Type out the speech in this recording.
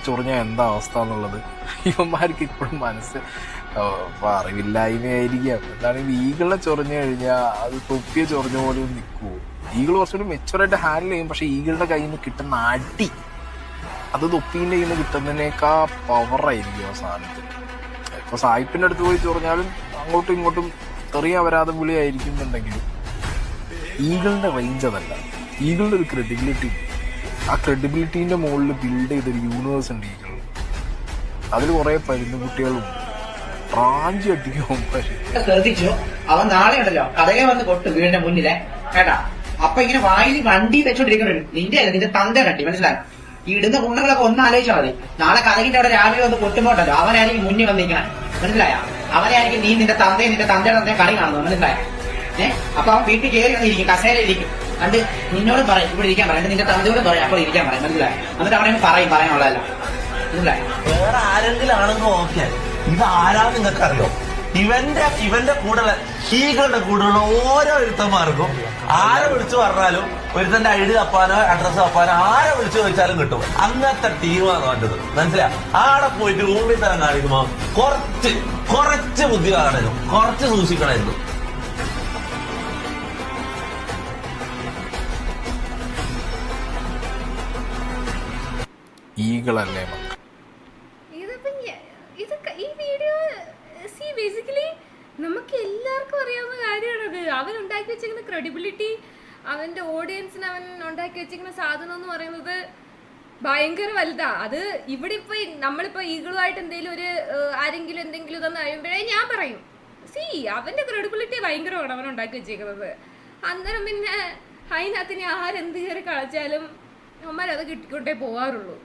ചൊറിഞ്ഞാൽ എന്താ അവസ്ഥ എന്നുള്ളത് ഇവന്മാർക്ക് ഇപ്പോഴും മനസ്സ് അറിവില്ലായ്മയായിരിക്കാം. എന്താണെങ്കിൽ ഈഗിളിനെ ചൊറിഞ്ഞു കഴിഞ്ഞാൽ അത് തൊപ്പിയെ ചൊറിഞ്ഞ പോലും നിൽക്കുമോ? ഈഗിൾ കുറച്ചുകൂടി മെച്ചുവറായിട്ട് ഹാൻഡിൽ ചെയ്യും. പക്ഷെ ഈഗിളുടെ കയ്യിൽ നിന്ന് കിട്ടുന്ന അടി അത് തൊപ്പീൻ്റെ കയ്യിൽ നിന്ന് കിട്ടുന്നതിനേക്കാ പവറായിരിക്കും ആ സാധനത്തിൽ. ഇപ്പൊ സായിപ്പിന്റെ അടുത്ത് പോയി ചൊറിഞ്ഞാലും അങ്ങോട്ടും ഇങ്ങോട്ടും തെറിയ വരാതെ വിളിയായിരിക്കുന്നുണ്ടെങ്കിലും ഈഗിളിന്റെ റേഞ്ച് അതല്ല. ഈഗിളിന്റെ ഒരു ക്രെഡിബിലിറ്റി, ആ ക്രെഡിബിലിറ്റീന്റെ മുകളിൽ ബിൽഡ് ചെയ്തൊരു യൂണിവേഴ്സ് ഉണ്ട് ഈഗിൾ. അതിൽ കുറെ പരുന്നുകുട്ടികളും റാഞ്ചി അടിക്കും. ശ്രദ്ധിച്ചു, അവൻ നാളെ ഉണ്ടല്ലോ കഥകെ വന്ന് കൊട്ടു വീടിന്റെ മുന്നിലെ കേട്ടാ. അപ്പൊ ഇങ്ങനെ വായിൽ വണ്ടി വെച്ചോണ്ടിരിക്കുന്നുണ്ട്. നിന്റെ അല്ല, നിന്റെ തന്ത കണ്ടി, മനസ്സിലായി? ഈ ഇടുന്ന കുണ്ണകളൊക്കെ ഒന്ന് ആലോചിച്ചാൽ മതി. നാളെ കഥകിന്റെ അവിടെ രാവിലെ വന്ന് കൊട്ടുമ്പോണ്ടല്ലോ അവനായിരിക്കും മുന്നിൽ വന്നിരിക്കണം, മനസ്സിലായ? അവനായിരിക്കും നീ നിന്റെ തന്തയുടെ തന്തയും കളി കാണുന്നത്, മനസ്സിലായ? അപ്പൊ അവൻ വീട്ടിൽ കയറി വന്നിരിക്കും, കസേരയിരിക്കും. കണ്ട് നിന്നോടും പറയും ഇവിടെ ഇരിക്കാൻ പറയും, നിന്റെ തന്തയോടും പറയും അപ്പോൾ ഇരിക്കാൻ പറയും, മനസ്സിലായി? എന്നിട്ട് അവനെ പറയും പറയാനുള്ളതല്ല, മനസ്സിലായി? വേറെ ആരെങ്കിലും ആണെങ്കിൽ ഓക്കെ, ഇത് ആരാന്ന് നിങ്ങൾക്കറിയോ? ഇവന്റെ കൂടെയുള്ള ഈകളുടെ കൂടെയുള്ള ഓരോ ഒരുത്തന്മാർക്കും ആരെ വിളിച്ചു പറഞ്ഞാലും ഒരുത്തന്റെ ഐഡി തപ്പാനോ അഡ്രസ് തപ്പാനോ ആരെ വിളിച്ചു ചോദിച്ചാലും കിട്ടും. അങ്ങനത്തെ ടീമാണ് വേണ്ടത്, മനസ്സിലാ? ആടെ പോയിട്ട് ഊമ്പി തരം കാണിക്കുമ്പോ കുറച്ച് ബുദ്ധി കാണണം, കുറച്ച് സൂക്ഷിക്കണമായിരുന്നു. ഈകളല്ലേ ഈ വീഡിയോ ബേസിക്കലി നമുക്ക് എല്ലാവർക്കും അറിയാവുന്ന കാര്യമാണത്. അവൻ ഉണ്ടാക്കി വെച്ചിരിക്കുന്ന ക്രെഡിബിലിറ്റി, അവന്റെ ഓഡിയൻസിന് അവൻ ഉണ്ടാക്കി വെച്ചിരിക്കുന്ന സാധനം എന്ന് പറയുന്നത് ഭയങ്കര വലുതാ. അത് ഇവിടെ ഇപ്പൊ നമ്മളിപ്പോ ഈഗിളുമായിട്ട് എന്തെങ്കിലും ആരെങ്കിലും എന്തെങ്കിലും ഇതൊന്നും കഴിയുമ്പോഴേ ഞാൻ പറയും, അവന്റെ ക്രെഡിബിലിറ്റി ഭയങ്കരമാണ് അവൻ ഉണ്ടാക്കി വെച്ചേക്കുന്നത്. അന്നേരം പിന്നെ അതിനകത്ത് ആരെന്ത് കയറി കളിച്ചാലും അവന്മാരത് കിട്ടിക്കൊണ്ടേ പോവാറുള്ളൂ.